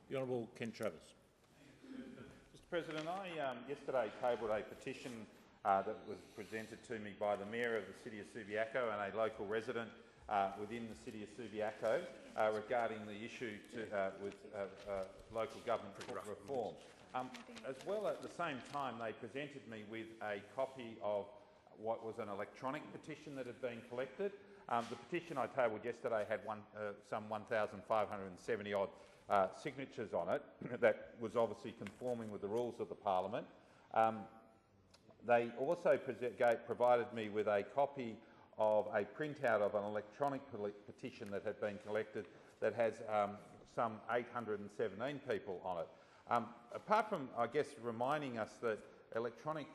The Honourable Ken Travers. Mr President, I yesterday tabled a petition that was presented to me by the Mayor of the City of Subiaco and a local resident within the City of Subiaco regarding the issue with local government reform. As well, at the same time, they presented me with a copy of what was an electronic petition that had been collected. The petition I tabled yesterday had some 1,570 odd signatures on it. That was obviously conforming with the rules of the Parliament. They also provided me with a copy of a printout of an electronic petition that had been collected that has some 817 people on it. Apart from, I guess, reminding us that electronic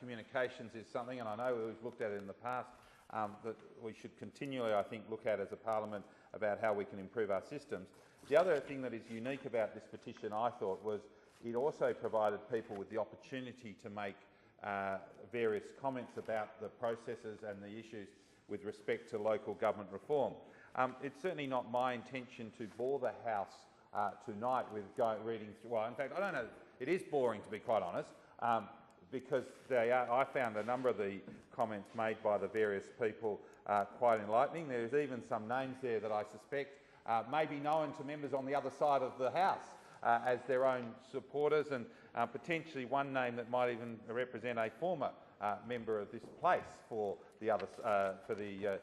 communications is something, and I know we've looked at it in the past, that we should continually, I think, look at as a Parliament about how we can improve our systems. The other thing that is unique about this petition, I thought, was it also provided people with the opportunity to make various comments about the processes and the issues with respect to local government reform. It's certainly not my intention to bore the House tonight with reading through. Well, in fact, I don't know. It is boring, to be quite honest, because I found a number of the comments made by the various people quite enlightening. There's even some names there that I suspect may be known to members on the other side of the House as their own supporters, and potentially one name that might even represent a former member of this place for the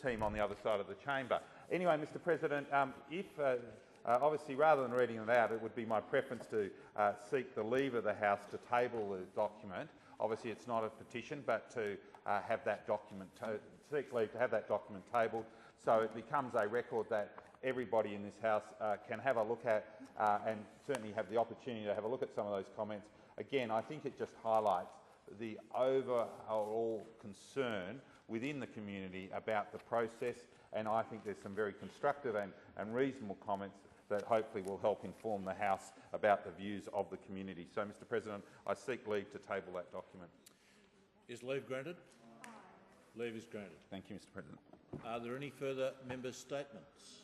team on the other side of the chamber. Anyway, Mr President, obviously, rather than reading it out, it would be my preference to seek the leave of the House to table the document. Obviously, it's not a petition, but to have that document seek leave to have that document tabled, so it becomes a record that everybody in this House can have a look at and certainly have the opportunity to have a look at some of those comments. Again, I think it just highlights the overall concern within the community about the process, and I think there's some very constructive and reasonable comments that hopefully will help inform the House about the views of the community. So, Mr President, I seek leave to table that document. Is leave granted? Leave is granted. Thank you, Mr President. Are there any further members' statements?